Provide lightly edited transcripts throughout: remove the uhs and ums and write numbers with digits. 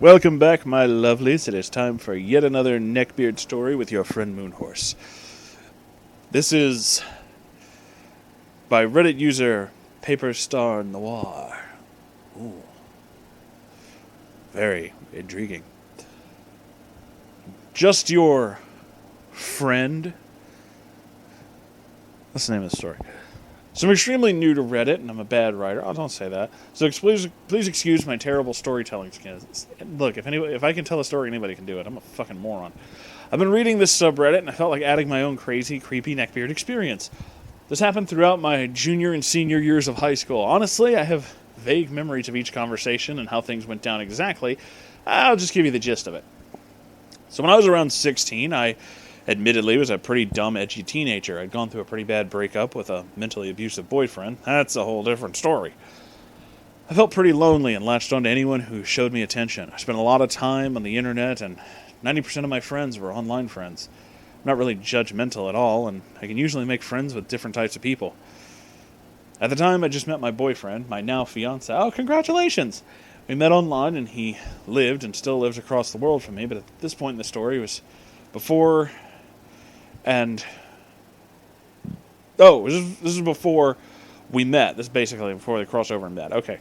Welcome back, my lovelies. It is time for yet another Neckbeard story with your friend Moonhorse. This is by Reddit user Paper Star Noir. Ooh, very intriguing. Just your friend. That's the name of the story. So I'm extremely new to Reddit, and I'm a bad writer. Oh, don't say that. So please excuse my terrible storytelling skills. Look, if I can tell a story, anybody can do it. I'm a fucking moron. I've been reading this subreddit, and I felt like adding my own crazy, creepy neckbeard experience. This happened throughout my junior and senior years of high school. Honestly, I have vague memories of each conversation and how things went down exactly. I'll just give you the gist of it. So when I was around 16, I admittedly was a pretty dumb, edgy teenager. I'd gone through a pretty bad breakup with a mentally abusive boyfriend. That's a whole different story. I felt pretty lonely and latched on to anyone who showed me attention. I spent a lot of time on the internet, and 90% of my friends were online friends. I'm not really judgmental at all, and I can usually make friends with different types of people. At the time, I just met my boyfriend, my now fiancé. Oh, congratulations! We met online, and he lived and still lives across the world from me, but at this point in the story, it was before... And, this is before we met. This is basically before they crossed over and met. Okay.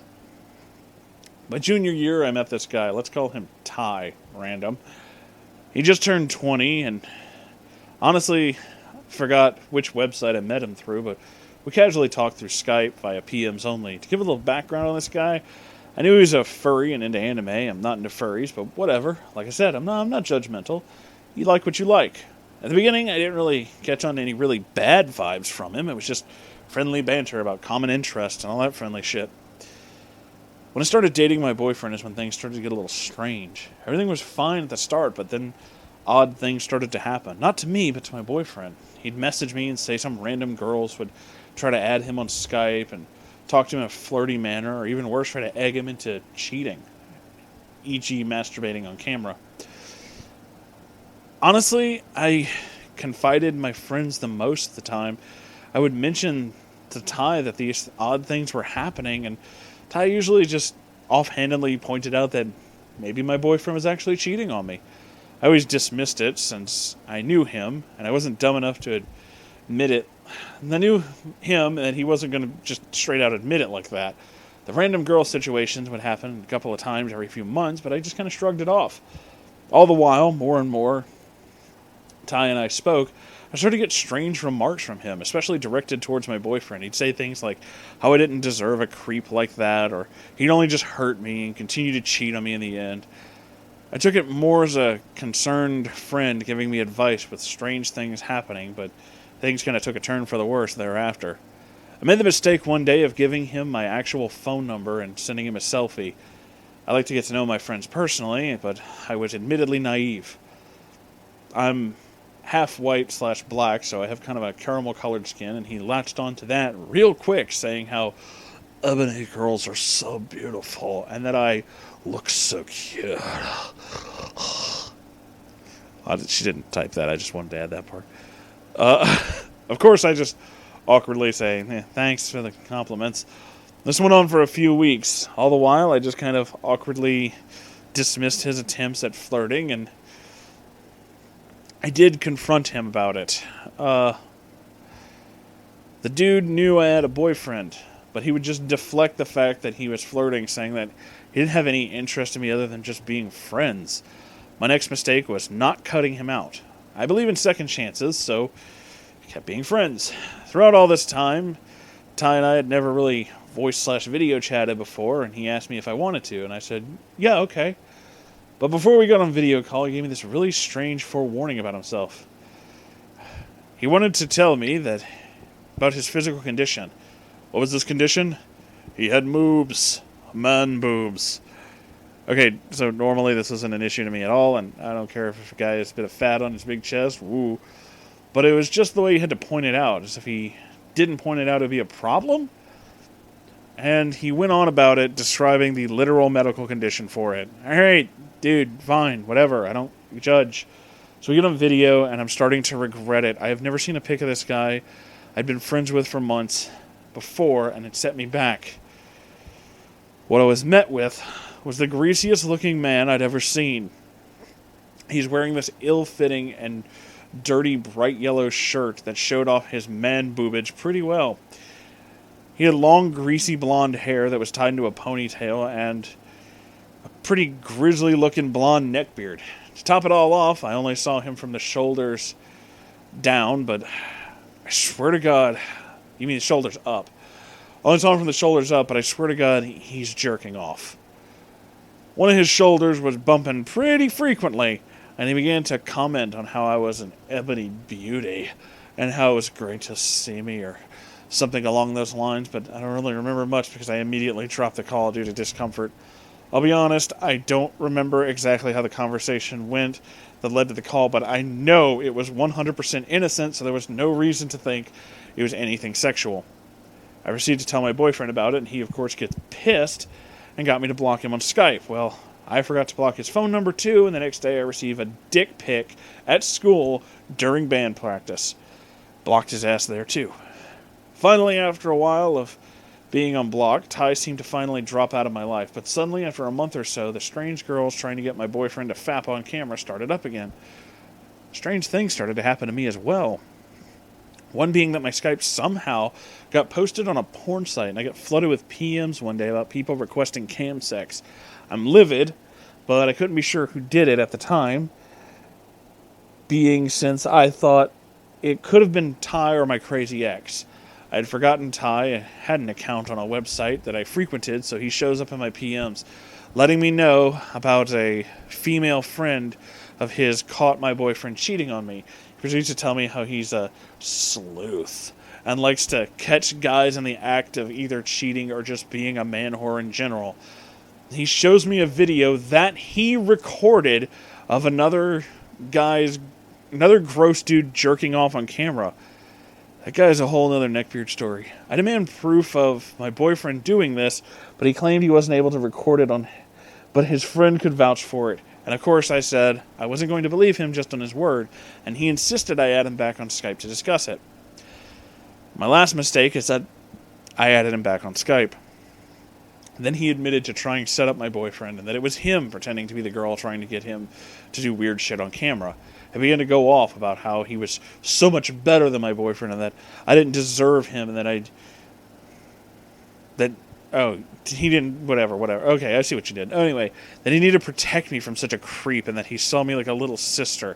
My junior year, I met this guy. Let's call him Ty, random. He just turned 20, and honestly, forgot which website I met him through, but we casually talked through Skype via PMs only. To give a little background on this guy, I knew he was a furry and into anime. I'm not into furries, but whatever. Like I said, I'm not judgmental. You like what you like. At the beginning, I didn't really catch on to any really bad vibes from him. It was just friendly banter about common interests and all that friendly shit. When I started dating my boyfriend is when things started to get a little strange. Everything was fine at the start, but then odd things started to happen. Not to me, but to my boyfriend. He'd message me and say some random girls would try to add him on Skype and talk to him in a flirty manner, or even worse, try to egg him into cheating, e.g. masturbating on camera. Honestly, I confided in my friends the most of the time. I would mention to Ty that these odd things were happening, and Ty usually just offhandedly pointed out that maybe my boyfriend was actually cheating on me. I always dismissed it since I knew him, and I wasn't dumb enough to admit it. And I knew him, and he wasn't going to just straight out admit it like that. The random girl situations would happen a couple of times every few months, but I just kind of shrugged it off. All the while, more and more, Ty and I spoke, I started to get strange remarks from him, especially directed towards my boyfriend. He'd say things like how I didn't deserve a creep like that, or he'd only just hurt me and continue to cheat on me in the end. I took it more as a concerned friend giving me advice with strange things happening, but things kind of took a turn for the worse thereafter. I made the mistake one day of giving him my actual phone number and sending him a selfie. I like to get to know my friends personally, but I was admittedly naive. I'm half white/black, so I have kind of a caramel-colored skin, and he latched onto that real quick, saying how ebony girls are so beautiful, and that I look so cute. She didn't type that, I just wanted to add that part. Of course, I just awkwardly say, thanks for the compliments. This went on for a few weeks. All the while, I just kind of awkwardly dismissed his attempts at flirting, and I did confront him about it. The dude knew I had a boyfriend, but he would just deflect the fact that he was flirting, saying that he didn't have any interest in me other than just being friends. My next mistake was not cutting him out. I believe in second chances, so I kept being friends. Throughout all this time, Ty and I had never really voice/video chatted before, and he asked me if I wanted to, and I said, yeah, okay. But before we got on video call, he gave me this really strange forewarning about himself. He wanted to tell me about his physical condition. What was this condition? He had moobs. Man boobs. Okay, so normally this isn't an issue to me at all, and I don't care if a guy has a bit of fat on his big chest, woo. But it was just the way he had to point it out, as if he didn't point it out, it would be a problem. And he went on about it, describing the literal medical condition for it. Alright, dude, fine, whatever, I don't judge. So we get on video, and I'm starting to regret it. I have never seen a pic of this guy I'd been friends with for months before, and it set me back. What I was met with was the greasiest looking man I'd ever seen. He's wearing this ill-fitting and dirty bright yellow shirt that showed off his man boobage pretty well. He had long greasy blonde hair that was tied into a ponytail and a pretty grisly looking blonde neckbeard. To top it all off, I only saw him from the shoulders down, but I swear to God, you mean the shoulders up. I only saw him from the shoulders up, but I swear to God, he's jerking off. One of his shoulders was bumping pretty frequently, and he began to comment on how I was an ebony beauty, and how it was great to see me, or something along those lines, but I don't really remember much because I immediately dropped the call due to discomfort. I'll be honest, I don't remember exactly how the conversation went that led to the call, but I know it was 100% innocent, so there was no reason to think it was anything sexual. I proceeded to tell my boyfriend about it, and he, of course, gets pissed and got me to block him on Skype. Well, I forgot to block his phone number too, and the next day I receive a dick pic at school during band practice. Blocked his ass there too. Finally, after a while of being unblocked, Ty seemed to finally drop out of my life, but suddenly, after a month or so, the strange girls trying to get my boyfriend to fap on camera started up again. Strange things started to happen to me as well. One being that my Skype somehow got posted on a porn site, and I got flooded with PMs one day about people requesting cam sex. I'm livid, but I couldn't be sure who did it at the time, being since I thought it could have been Ty or my crazy ex. I had forgotten Ty had an account on a website that I frequented, so he shows up in my PMs, letting me know about a female friend of his caught my boyfriend cheating on me. He proceeds to tell me how he's a sleuth and likes to catch guys in the act of either cheating or just being a man whore in general. He shows me a video that he recorded of another gross dude jerking off on camera. That guy's a whole other neckbeard story. I demand proof of my boyfriend doing this, but he claimed he wasn't able to record it but his friend could vouch for it. And of course I said I wasn't going to believe him just on his word, and he insisted I add him back on Skype to discuss it. My last mistake is that I added him back on Skype. Then he admitted to trying to set up my boyfriend, and that it was him pretending to be the girl trying to get him to do weird shit on camera. I began to go off about how he was so much better than my boyfriend, and that I didn't deserve him, and he didn't, whatever. Okay, I see what you did. Anyway, that he needed to protect me from such a creep, and that he saw me like a little sister.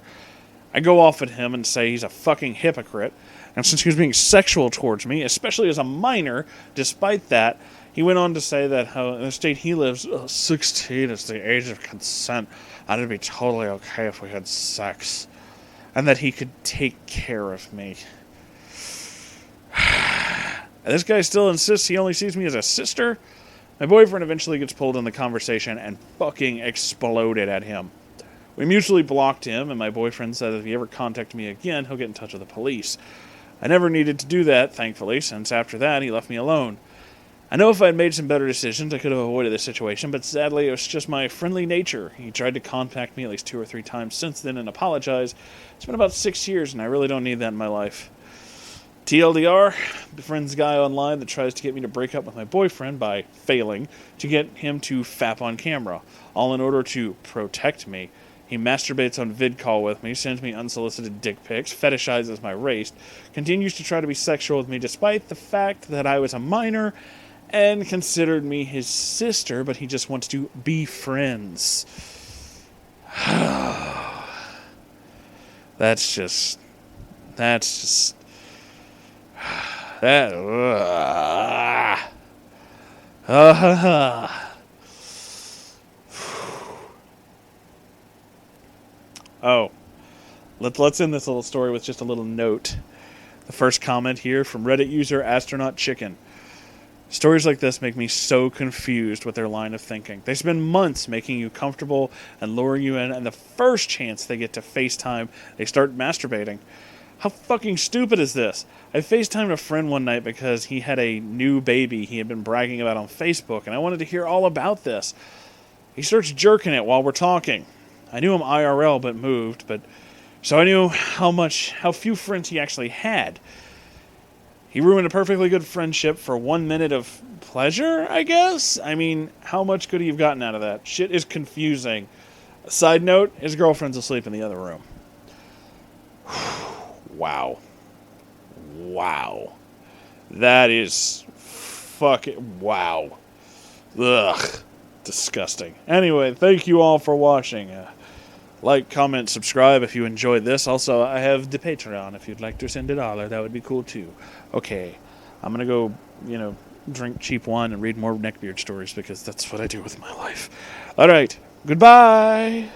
I go off at him and say he's a fucking hypocrite, and since he was being sexual towards me, especially as a minor, despite that, he went on to say that how in the state he lives, 16 is the age of consent, and it'd be totally okay if we had sex, and that he could take care of me. And this guy still insists he only sees me as a sister. My boyfriend eventually gets pulled in the conversation and fucking exploded at him. We mutually blocked him, and my boyfriend said that if he ever contacted me again, he'll get in touch with the police. I never needed to do that, thankfully, since after that he left me alone. I know if I had made some better decisions, I could have avoided this situation, but sadly it was just my friendly nature. He tried to contact me at least 2 or 3 times since then and apologize. It's been about 6 years, and I really don't need that in my life. TLDR, befriends a guy online that tries to get me to break up with my boyfriend by failing to get him to fap on camera, all in order to protect me. He masturbates on vid call with me, sends me unsolicited dick pics, fetishizes my race, continues to try to be sexual with me despite the fact that I was a minor, and considered me his sister, but he just wants to be friends. That's just... That... Oh. Let's end this little story with just a little note. The first comment here from Reddit user Astronaut Chicken. Stories like this make me so confused with their line of thinking. They spend months making you comfortable and luring you in, and the first chance they get to FaceTime, they start masturbating. How fucking stupid is this? I FaceTimed a friend one night because he had a new baby he had been bragging about on Facebook, and I wanted to hear all about this. He starts jerking it while we're talking. I knew him IRL but moved, so I knew how few friends he actually had. He ruined a perfectly good friendship for 1 minute of pleasure, I guess? I mean, how much could he have gotten out of that? Shit is confusing. Side note, his girlfriend's asleep in the other room. Wow. Wow. That is fucking... Wow. Ugh. Disgusting. Anyway, thank you all for watching. Like, comment, subscribe if you enjoyed this. Also, I have the Patreon. If you'd like to send $1, that would be cool too. Okay, I'm gonna go, drink cheap wine and read more Neckbeard stories because that's what I do with my life. Alright, goodbye!